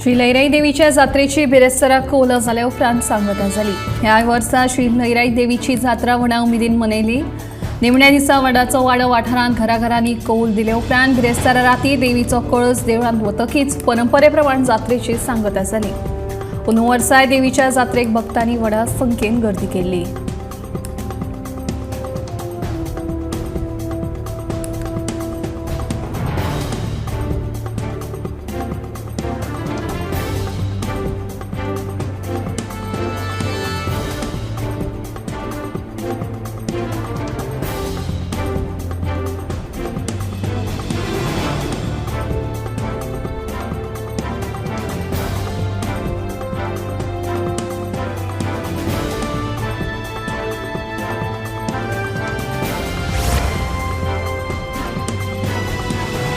श्री लईराई देवीच्या जात्रेची बिरेस्तराक उलो जाल्या उपरांत सांगता जाली। ह्या वर्सा श्री लईराई देवीची जात्रा व्हडा उमेदीन मनयली। निमण्या दिसा वडाचो वाडो वाठारांत घराघरांनी कौल दिले उपरांत बिरेस्तारा राती देवीचो कळस देवळांत वतकीच परंपरे प्रमाण जात्रेची सांगता जाली। अंदू वर्साय देवीच्या जात्रेक भक्तांनी व्हडा संख्येन गर्दी केल्ली।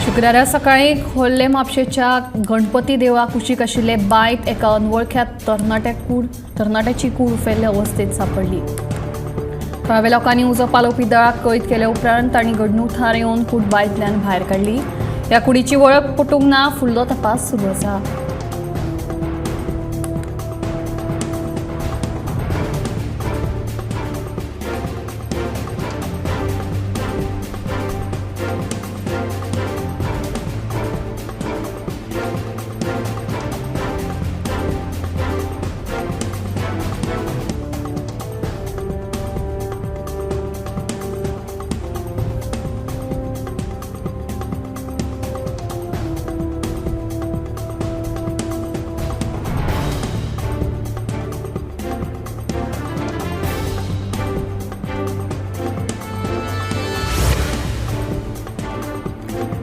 शुक्रारा सकाळी खोर्ले म्हापशेच्या गणपती देवळा कुशीक आशिल्ले बायक एका अनवळख्यात तरणाट्याची कूड उफेल्ल्या अवस्थेत सापडली। थळाव्या लोकांनी उजो पालोवपी दळाक कैद केले उपरांत तांणी घडणूक थळार येवन कूड बायतल्यान भायर काडली। ह्या कुडीची वळख पटूंक ना, फुडलो तपास सुरू आसा।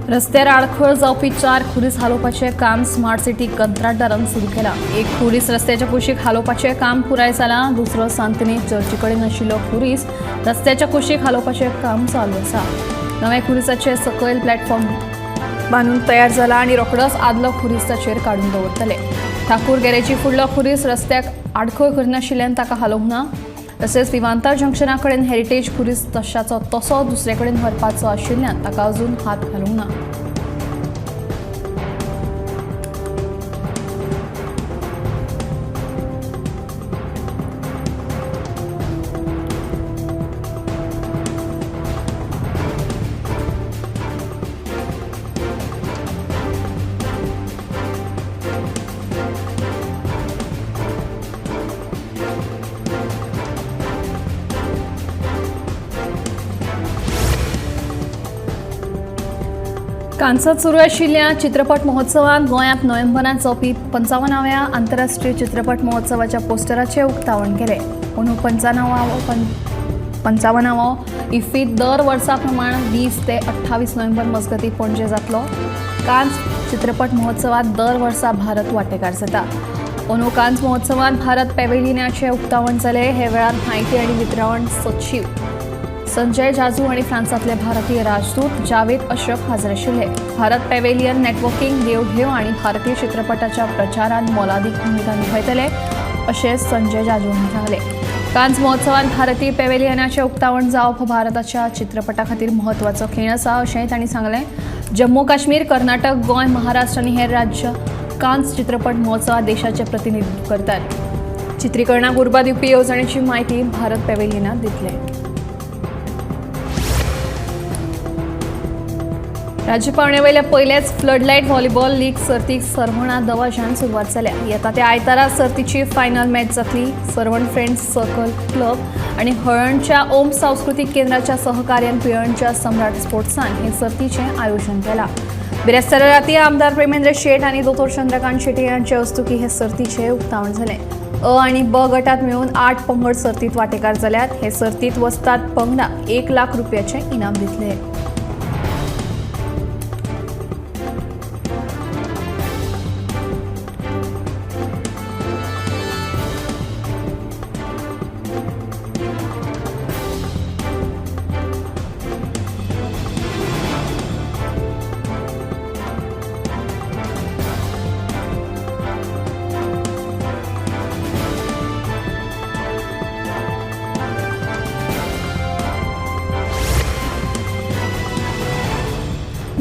रस्त्यार आडखळ जावपी 4 खुरीस हालोवपाचें काम स्मार्ट सिटी कंत्राटदारान सुरू केला। एक खुरीस रस्त्याच्या कुशीक हालोवपाचें काम पुराय जालां। दुसरो सांतनी चर्ची कडेन आशिल्लो खुरीस रस्त्याच्या कुशीक हालोवपाचें काम चालू आसा। नव्या खुरीसाचे सकयल प्लॅटफॉर्म बांदून तयार जाला आनी रोखडोच आदलो खुरीस ताचेर काडून दवरतले। ठाकूर गॅरेजी फुडलो खुरीस रस्त्याक आडखळ करनाशिल्ल्यान ताका हालोवंक ना। तशेंच विमानतळ जंक्शना कडेन हेरिटेज खुरीस तशाचो तसो दुसरे कडेन व्हरपाचो आशिल्ल्यान ताका अजून हात घालूंक ना। कांसात सुरू आशिल्ल्या चित्रपट महोत्सवात गोंयांत नोव्हेंबरांत जावपी 55व्या आंतरराष्ट्रीय चित्रपट महोत्सवाच्या पोस्टराचें उक्तावण केलें। अंदू 55वो इफ्फी दर वर्सा प्रमाण 20 ते 28 नोव्हेंबर मजगतीं पणजे जातलो। कांस चित्रपट महोत्सवात दर वर्सा भारत वांटेकार जाता। अंदू कांस महोत्सवात भारत पॅव्हेलियनाचें उक्तावण जालें। हे वेळार म्हायती आनी वितरण सचीव संजय जाजू आणि फ्रांसातले भारतीय राजदूत जावेद अशरफ हाजीर आशिल्ले। भारत पॅव्हेलियन नेटवर्किंग देवघेव आणि भारतीय चित्रपटाच्या प्रचारात मोलादीक भूमिका निभयतले अशें संजय जाजू हांणी सांगले। कांस महोत्सवात भारतीय पॅव्हेलियनाचें उक्तावण जावप हो भारताच्या चित्रपटा खातीर म्हत्वाचो खीण आसा अशेंय तांणी सांगलें। जम्मू काश्मीर, कर्नाटक, गोंय, महाराष्ट्र आनी हेर राज्य कांस चित्रपट महोत्सवात देशाचें प्रतिनिधित्व करतात। चित्रीकरणाक उर्बा दिवपी येवजणेची म्हायती भारत पॅव्हेलियनात दितले। राज्यपावणे पयलेच फ्लडलायट व्हॉलीबॉल लीग सर्तीक सरवणा दवाजान सुरवात जाल्या। येता त्या आयतारा सर्तीची फायनल मॅच जातली। सरवण फ्रेंड्स सर्कल क्लब आणि हळणच्या ओम सांस्कृतिक केंद्राच्या सहकार्यान पिळणच्या सम्राट स्पोर्ट्सान हे सर्तीचें आयोजन केलां। बिरेस्तारा राती आमदार प्रेमेंद्र शेट आणि दोतोर चंद्रकांत शेटे यांचे हस्तुकी हे सर्तीचें उक्तावण जालें। अ आणि ब गटात मेळून 8 पंगड सर्तीत वांटेकार जाल्यात। हे सर्तीत वस्तात पंगडाक 1 लाख रुपयाचें इनाम दितले।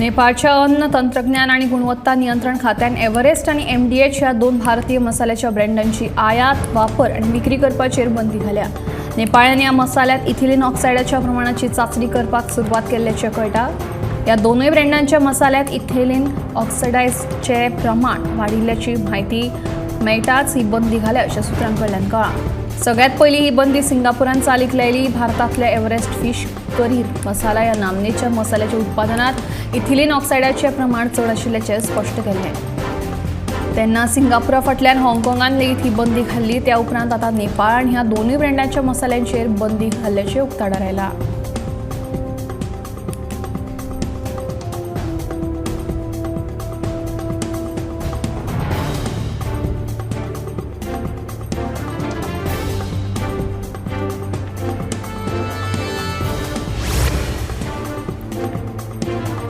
नेपाळच्या अन्न तंत्रज्ञान आणि गुणवत्ता नियंत्रण खात्यान एव्हरेस्ट आणि MDH ह्या 2 भारतीय मसाल्याच्या ब्रँडांची आयात, वापर आणि विक्री करपाचेर बंदी घाल्या. नेपाळान ह्या मसाल्यात इथिलीन ऑक्सायडाच्या प्रमाणाची चाचणी करपाक सुरवात केल्ल्याचे कळटा. या दोनूय ब्रँडांच्या मसाल्यात इथिलीन ऑक्सायडाचे प्रमाण वाढिल्ल्याची म्हायती मेळटाच ही बंदी घाल्या अशा सुत्रांकडल्यान कळ्ळां. सगळ्यात पहिली ही बंदी सिंगापुरान चालीक लायली. भारतातल्या एव्हरेस्ट फिश करी मसाला या नामनेच्या मसाल्याच्या उत्पादनात इथिलीन ऑक्सायडाचे प्रमाण चड आशिल्ल्याचे स्पश्ट केले. तेन्ना सिंगापुरा फाटल्यान हाँगकाँगान लेगीत ही बंदी घाल्ली. त्या उपरांत आता नेपाळ आणि ह्या दोनूय ब्रँडांच्या मसाल्यांचेर बंदी घाल्ल्याचे उक्ताडार आयला.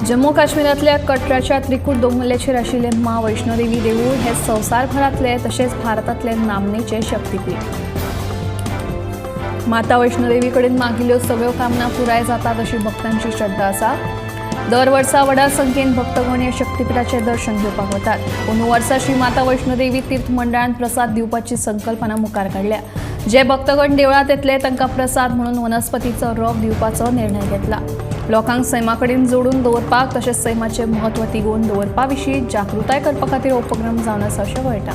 जम्मू काश्मीरातल्या कटराच्या त्रिकूट दोंगुल्ल्याचेर आशिल्लें माँ वैष्णोदेवी देवूळ हे संवसारभरातले तशेंच भारतातले नामनेचे शक्तीपीठ. माता वैष्णोदेवी कडेन मागिल्ल्यो सगळ्यो कामना पुराय जातात अशी भक्तांची श्रद्धा आसा. दर वर्सा व्हड संख्येन भक्तगण ह्या शक्तीपीठाचें दर्शन घेवपाक वतात. अंदू वर्सा श्री माता वैष्णोदेवी तीर्थ मंडळान प्रसाद दिवपाची संकल्पना मुखार काडल्या. जे भक्तगण देवळांत येतले तांकां प्रसाद म्हणून वनस्पतीचो रोप दिवपाचो निर्णय घेतला. लोकांक सैमा कडेन जोडून दवरपाक तशेंच सैमाचें म्हत्व तिगोवन दवरपा विशीं जागृताय करपा खातीर उपक्रम जावन आसा अशें कळटा.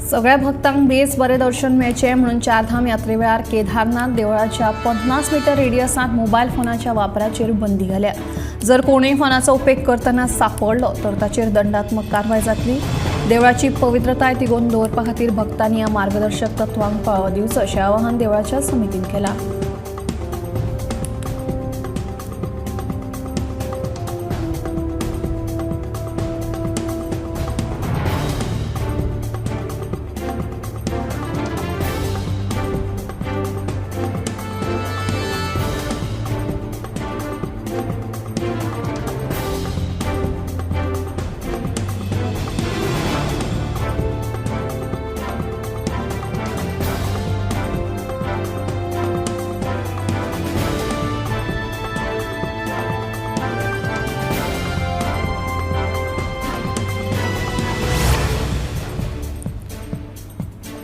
सगळ्या भक्तांक बेस बरें दर्शन मेळचें म्हणून चारधाम यात्रे वेळार केदारनाथ देवळाच्या 50 मीटर रेडियसांत मोबायल फोनाच्या वापराचेर बंदी घाल्या. जर कोणूय फोनाचो उपेग करतना सांपडलो तर ताचेर दंडात्मक कारवाय जातली. देवळाची पवित्रताय तिगोवन दवरपा खातीर भक्तांनी ह्या मार्गदर्शक तत्वांक पाळो दिवचो अशें आवाहन देवळाच्या समितीन केलां.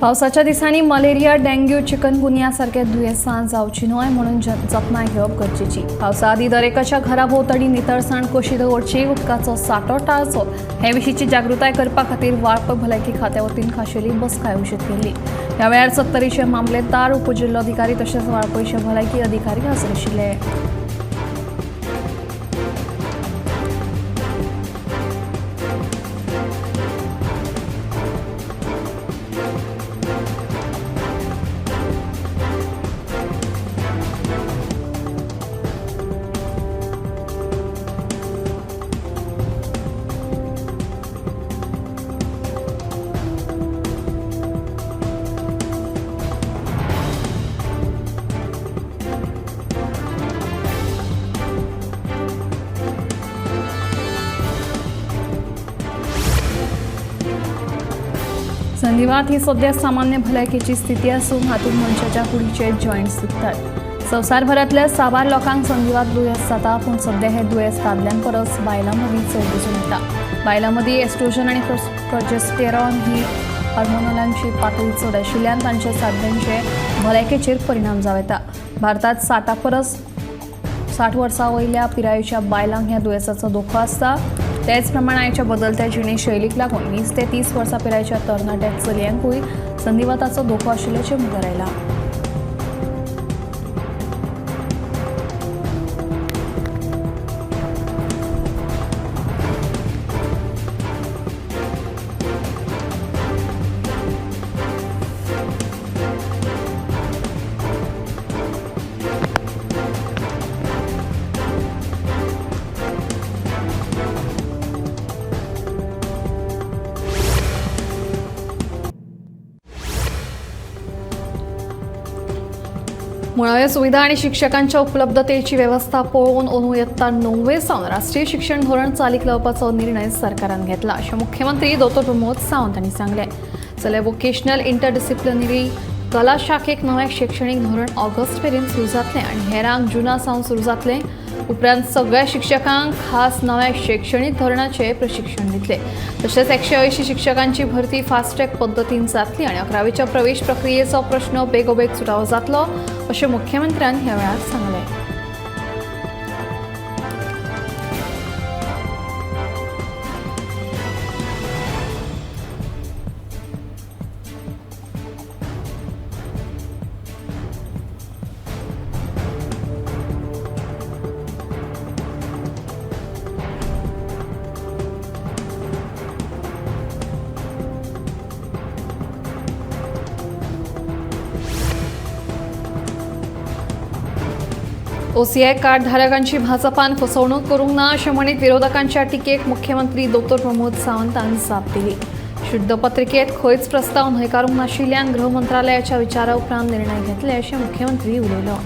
पावसाच्या दिसांनी मलेरिया, डेंग्यू, चिकनगुनिया सारखे दुयेंसां जावची न्हय म्हणून जतनाय घेवप गरजेची. पावसा आदी दरेकाच्या घरा भोंवतणी नितळसाण कशी दवरची, उदकाचो सांठो टाळचो हे विशींची जागृताय करपा खातीर वाळपय भलायकी खात्या वतीन खाशेली बसका आयोजीत केल्ली. ह्या वेळार 70चे मामलेदार, उपजिल्लोधिकारी तशेंच वाळपयचे भलायकी अधिकारी हाजीर आशिल्ले. संधिवात ही सध्या सामान्य भलायकेची स्थिती असून हातूंत मनशाच्या कुडीचे जॉइंट्स दुखतात. संवसारभरातल्या 6 लोकांक संधिवात दुयेंस जाता, पूण सध्या हे दुयेंस दादल्यां परस बायलां मदीं चड दिसून येता. बायलां मदीं एस्ट्रोजन आनी प्रोजेस्टेरॉन ही हार्मोनांची पातळी चड आशिल्ल्यान तांच्या साध्यांचे भलायकेचेर परिणाम जावं येता. भारतांत 60 वर्सां वयल्या पिरायेच्या बायलांक ह्या दुयेंसाचो धोको आसता. तेच प्रमाण आयच्या बदलत्या जिणेशैलीक लागून 20 ते 30 वर्सां पिरायेच्या तरणाट्या चलयांकूय संधिवाताचो धोको आशिल्ल्याचें मुखार आयलां. मुळाव्या सुविधा आणि शिक्षकांच्या उपलब्धतेची व्यवस्था पळोवन अंदू इयत्ता 9वे सावन राष्ट्रीय शिक्षण धोरण चालीक लावपाचो निर्णय सरकारान घेतला अशें मुख्यमंत्री डॉ प्रमोद सावंत हांणी सांगलें. जाल्यार वोकेशनल इंटरडिसिप्लिनरी कला शाखेक नवें शैक्षणिक धोरण ऑगस्ट मेरेन सुरू जातलें आनी हेरांक जुना सावन सुरू जातलें. उपरांत सगळ्या शिक्षकांक खास नव्या शैक्षणिक धोरणाचें प्रशिक्षण दितले. तशेंच 180 शिक्षकांची भरती फास्ट ट्रॅक पद्दतीन जातली आनी 11वीच्या प्रवेश प्रक्रियेचो प्रश्न बेगोबेग सुटावो जातलो अशें मुख्यमंत्र्यान ह्या वेळार सांगलें. OCI कार्ड धारकांची भाजपान फसवणूक करूंक ना अशें म्हणीत विरोधकांच्या टिकेक मुख्यमंत्री डॉ प्रमोद सावंत हांणी जाप दिली. शुद्ध पत्रिकेत खंयच प्रस्ताव न्हयकारूंक नाशिल्ल्यान गृह मंत्रालयाच्या विचारा उपरांत निर्णय घेतले अशें मुख्यमंत्री उलयलो.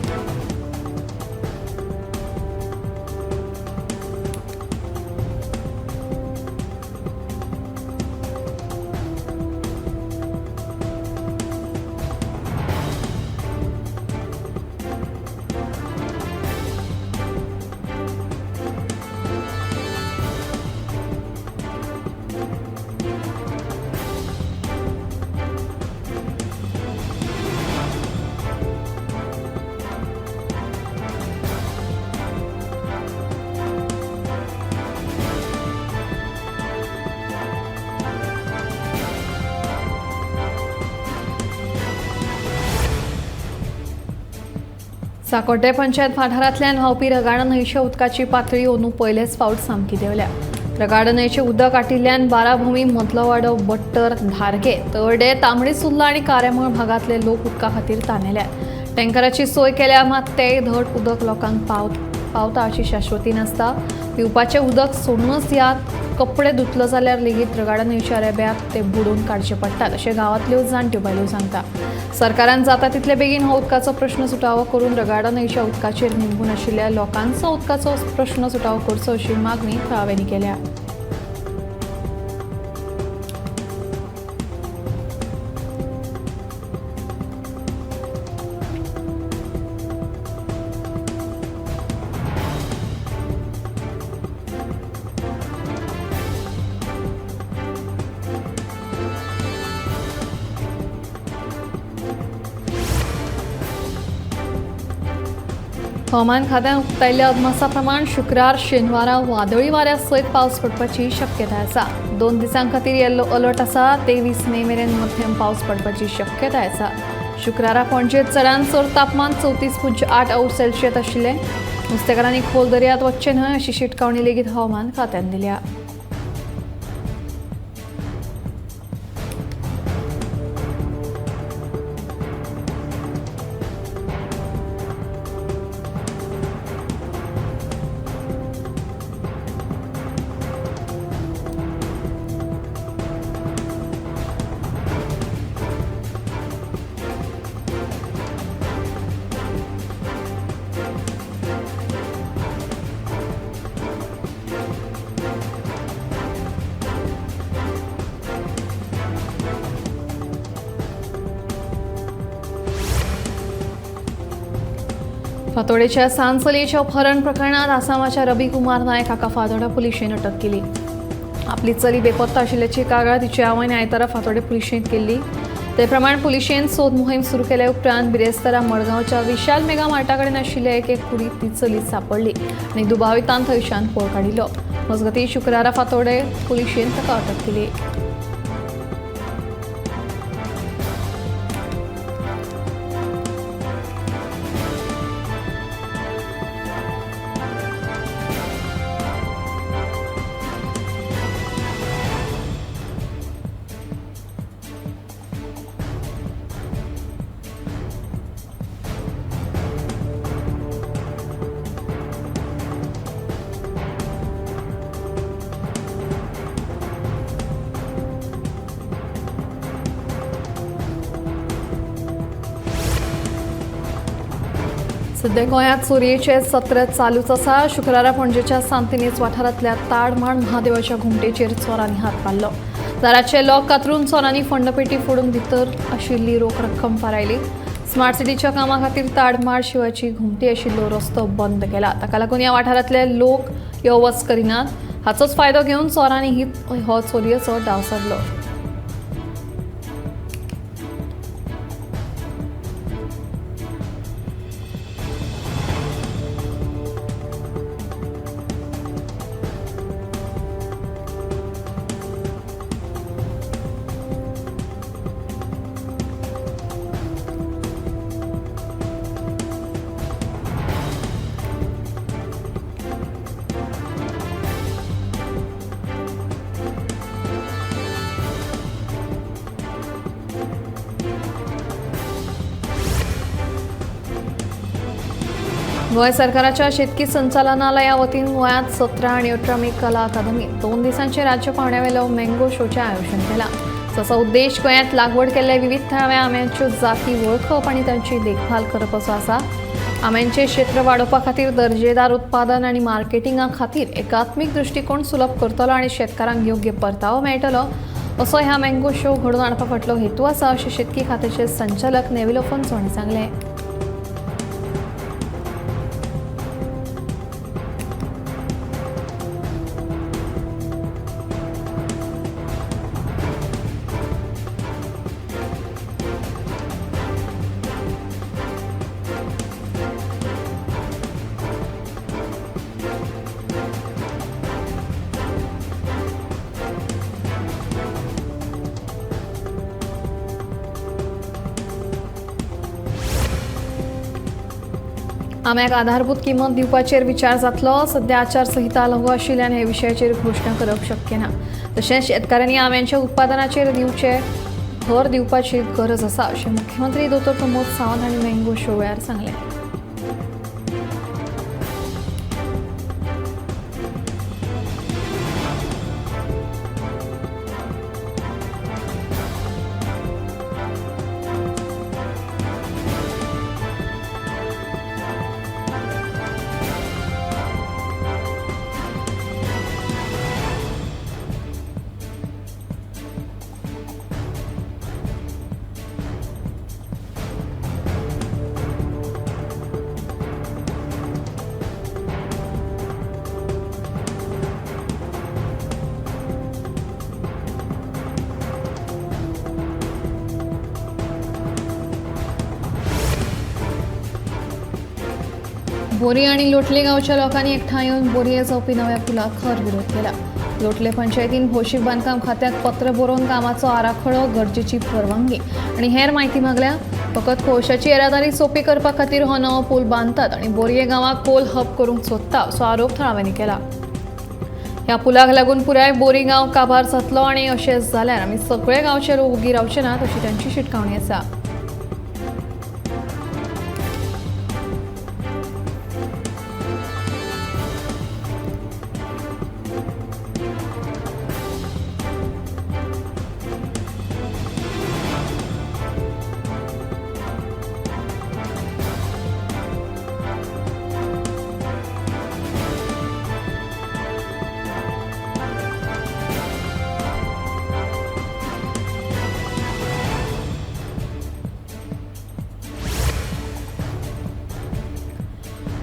साकोड्डे पंचायत वाठारांतल्यान व्हांवपी रगाडा न्हंयच्या उदकाची पातळी अंदू पयलेच फावट सामकी देंवल्या. रगाडा न्हंयचें उदक आटिल्ल्यान बाराभूमी, मदलो वाडो, बट्टर, धारगे, तळडे, तांबडी सुर्ला आनी कार्यामळ भागांतले लोक उदका खातीर ताणेल्यात. टँकराची सोय केल्या मात तेय धड उदक लोकांक पावता अशी शाश्वती नासता. पिवपाचें उदक सोडूनच यात. कपडे धुतलो जाल्यार लेगीत रगाडा न्हंयच्या रेब्यात ते बुडोवन काडचे पडटात अशें गांवांतल्यो जाणट्यो बायलो सांगता. सरकारान जाता तितले बेगीन हो उदकाचो प्रश्न सुटावो करून रगाडा न्हंयच्या उदकाचेर निंबून आशिल्ल्या लोकांचो उदकाचो प्रश्न सुटावो करचो अशी मागणी थळाव्यांनी केल्या. हवामान खात्यान उक्तायिल्ल्या अदमासा प्रमाण शुक्रार, शेनवारा वादळी वाऱ्या सयत पावस पडपाची शक्यताय आसा. 2 दिसां खातीर येल्लो अलर्ट आसा. 23 मे मेरेन मध्यम पावस पडपाची शक्यताय आसा. शुक्रारा पणजेंत चडांत चड तापमान 34.8 अंश सेल्सियस आशिल्लें. नुस्तेकारांनी खोल दर्यांत वचचें न्हय अशी शिटकावणी लेगीत हवामान खात्यान दिल्या. फातोडेच्या सांसलेच्या अपहरण प्रकरणात आसामाच्या रवी कुमार नायक हाका फातोडा पुलिशेन अटक केली. आपली चली बेपत्ता आशिल्ल्याची कागाळ तिच्या आवयन आयतारा फातोडे पुलिशेंत केल्ली. ते प्रमाण पुलिशेन सोद मोहीम सुरू केल्या उपरांत बिरेस्तारा मडगांवच्या विशाल मेगा मार्टा कडेन आशिल्ल्या एक कुडीत ती चली सापडली आनी दुबावितान थंयच्यान पळ काडिल्लो. मजगतीं शुक्रारा फातोडे पुलिशेन ताका अटक केली. सध्या गोंयांत चोरयेचे सत्र चालूच आसा. शुक्रारा पणजेच्या सांतिनेज वाठारांतल्या ताडमाळ महादेवाच्या घुमटेचेर चोरांनी हात मारलो. दाराचे लॉक कातरून चोरांनी फंडपेटी फोडून भितर आशिल्ली रोख रक्कम फारायली. स्मार्ट सिटीच्या कामा खातीर ताडमाळ शिवाची घुमटी आशिल्लो रस्तो बंद केला. ताका लागून ह्या वाठारांतले लोक यो वच करिनात. हाचोच फायदो घेवन चोरांनी हो चोरयेचो डाव साधलो. गोंय सरकाराच्या शेतकी संचालनालया वतीन गोंयांत 17 आनी 18 मे कला अकादमीत 2 दिसांचे राज्य पावण्यावेलो मँगो शोचें आयोजन केलां. जसो उद्देश गोंयांत लागवड केल्ल्या विविध थळाव्या आंब्याच्यो जाती वळखप आनी तांची देखभाल करप असो आसा. आंब्याचें क्षेत्र वाडोवपा खातीर दर्जेदार उत्पादन आनी मार्केटिंगा खातीर एकात्मीक दृश्टिकोन सुलभ करतलो आनी शेतकारांक योग्य परतावो मेळटलो असो ह्या मँगो शो घडोवन हाडपा फाटलो हेतू आसा अशें शेतकी खात्याचे संचालक नेविलो फन्स हांणी सांगलें. आंब्याक आधारभूत किंमत दिवपाचेर विचार जातलो. सध्या आचारसंहिता लागू आशिल्ल्यान हे विशयाचेर घोशणा करप शक्य ना. तशेंच शेतकाऱ्यांनी आंब्याच्या उत्पादनाचेर भर दिवपाची गरज आसा अशें मुख्यमंत्री दोतोर प्रमोद सावंत हांणी मँगो शो वेळार सांगलें. बोरी आणि लोटले गांवच्या लोकांनी एकठांय येवन बोरये जावपी नव्या पुलाक खर विरोध केला. लोटले पंचायतीन भौशीक बांदकाम खात्याक पत्र बरोवन कामाचो आराखडो, गरजेची परवानगी आनी हेर म्हायती मागल्या. फकत कोळशाची येरादारी सोपी करपा खातीर हो नवो पूल बांदतात आनी बोरये गांवाक कोल हब करूंक सोदता असो आरोप थळाव्यांनी केला. ह्या पुलाक लागून पुराय बोरी गांव काबार जातलो आनी अशें जाल्यार आमी सगळे गांवचे लोक उगी रावचे नात अशी तांची शिटकावणी आसा.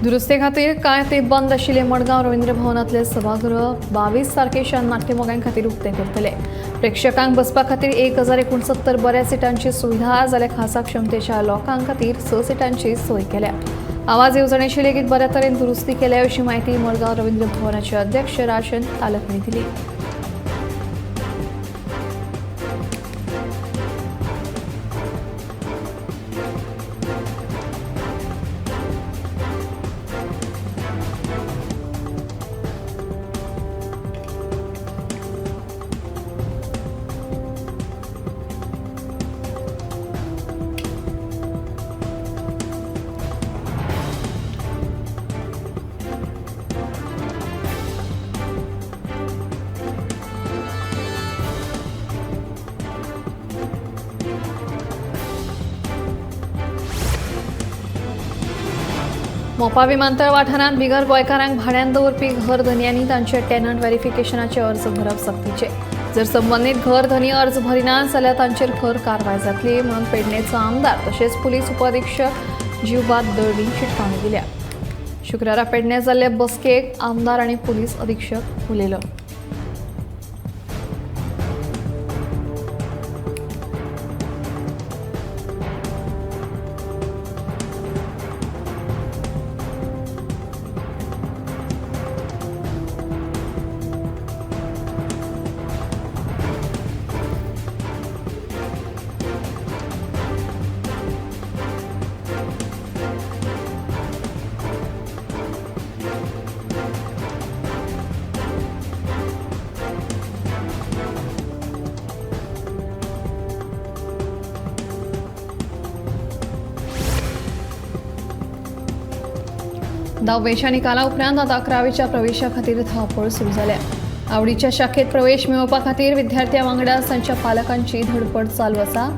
दुरुस्ते खातीर कांय तेंप बंद आशिल्ले मडगांव रवींद्र भवनांतले सभागृह 22 तारखेच्यान नाट्यमोगां खातीर उक्तें करतले. प्रेक्षकांक बसपा खातीर 1069 बऱ्या सिटांची सुविधा जाल्यार खासा क्षमतेच्या लोकांक खातीर 6 सिटांची सोय केल्या. आवाज येवजणेची लेगीत बऱ्या तरेन दुरुस्ती केल्या अशी माहिती मडगांव रवींद्र भवनाचे अध्यक्ष राशन तालक हांणी दिली. मोपा विमानतळ वाठारांत बिगर गोंयकारांक भाड्यान दवरपी घर धन्यांनी तांचे टेनंट व्हेरिफिकेशनाचे अर्ज भरप सक्तीचे. जर संबंधीत घर धनी अर्ज भरिनात जाल्यार तांचेर खर कारवाय जातली म्हणून पेडणेचो आमदार तशेंच पुलीस उपअधीक्षक जीवबाद दळवी शिटकावणी दिल्या. शुक्रारा पेडणे जाल्ले बसकेक आमदार आनी पुलीस अधीक्षक उलयलो. दहावेच्या निकाला उपरांत आता 11वीच्या प्रवेशा खातीर धांवपळ सुरू जाल्या. आवडीच्या शाखेत प्रवेश मेळोवपा खातीर विद्यार्थ्यां वांगडा तांच्या पालकांची धडपड चालू आसा.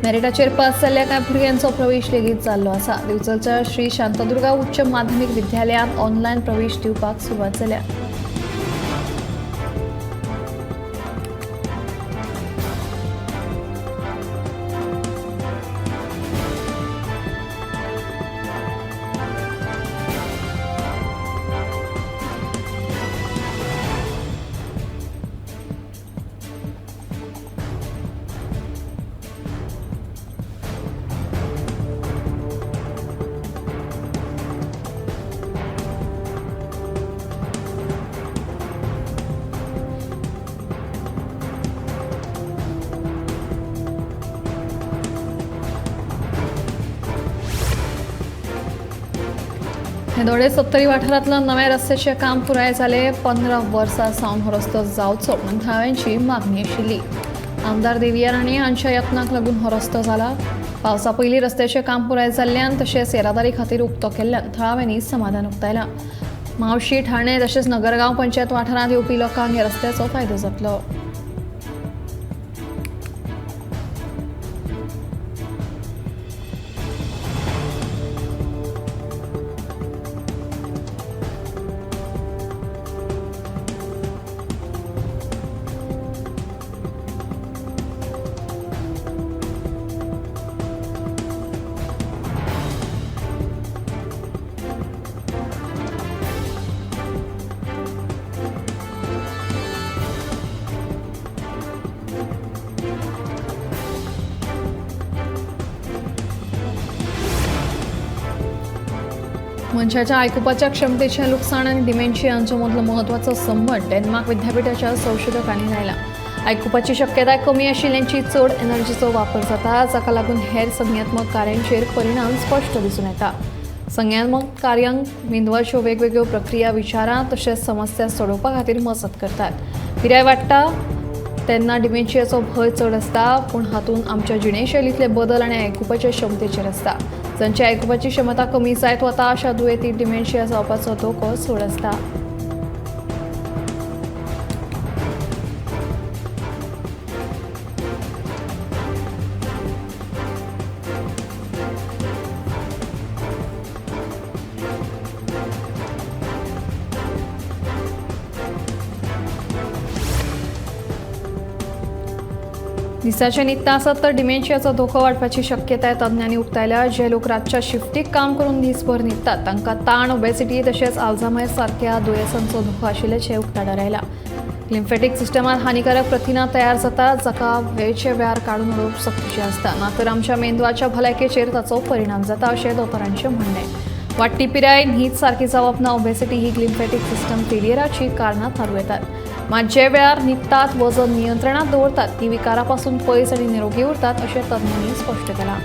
मेरिटाचेर पास जाल्ल्या कांय भुरग्यांचो प्रवेश लेगीत जाल्लो आसा. दिवचलच्या श्री शांतादुर्गा उच्च माध्यमीक विद्यालयांत ऑनलायन प्रवेश दिवपाक सुरवात जाल्या. हेदोडे सत्तरी वाठारांतलो नव्या रस्त्याचें काम पुराय जाले. 15 वर्सां सावन हो रस्तो जावचो म्हणून थळाव्यांची मागणी आशिल्ली. आमदार देवियार हांणी हांच्या यत्नाक लागून हो रस्तो जाला. पावसा पयलीं रस्त्याचें काम पुराय जाल्ल्यान तशेंच येरादारी खातीर उक्तो केल्ल्यान थळाव्यांनी समाधान उक्तायलां. मावशी, ठाणे तशेंच नगरगांव पंचायत वाठारांत येवपी लोकांक ह्या रस्त्याचो फायदो जातलो. मनशाच्या आयकुपाच्या क्षमतेचे लुकसाण आणि डिमेन्शिया हांचो मदलो म्हत्वाचो संबंध डेन्मार्क विद्यापीठाच्या संशोधकांनी लायला. आयकुपाची शक्यताय कमी आशिल्ल्यांची चड एनर्जीचो वापर जाता, जाका लागून हेर संज्ञात्मक कार्यांचेर परिणाम स्पश्ट दिसून येता. संज्ञात्मक कार्यांक मेंदवाच्यो वेगवेगळ्यो प्रक्रिया विचारां तशेंच समस्या सोडोवपा खातीर मजत करतात. पिराय वाडटा तेन्ना डिमेन्शियाचो भंय चड आसता, पूण हातूंत आमच्या जिणेशैलींतले बदल आनी आयकुपाचे क्षमतेचेर आसता. जांची आयकुपाची क्षमता कमी जायत वता अशा दुयेंतीक डिमेन्शिया जावपाचो धोको चड आसता. दिसाचे नित्ता आसत तर डिमेन्शियाचो धोको वाडपाची शक्यताय तज्ञांनी उक्तायल्या. जे लोक रातच्या शिफ्टीक काम करून दीसभर न्हिदतात तांकां ताण, ओबेसिटी तशेंच आल्झायमर सारक्या दुयेंसांचो धोको आशिल्ल्याचें उक्ताडार आयला. लिम्फेटीक सिस्टमांत हानिकारक प्रथिनां तयार जातात, जाका वेळचे वेळार काडून उडोवप सक्तीचें आसता. मातर आमच्या मेंदवाच्या भलायकेचेर ताचो परिणाम जाता अशें दोतोरांचें म्हणणें. वाडटी पिराय, न्हीद सारकी जावप ना, ओबेसिटी ही लिम्फेटीक सिस्टम फेलियराची कारणां थारू येतात. मात जे वेळार न्हिदतात, वजन नियंत्रणात दवरतात, ती विकारा पासून पयस आनी निरोगी उरतात अशें तज्ञांनी स्पश्ट केलां.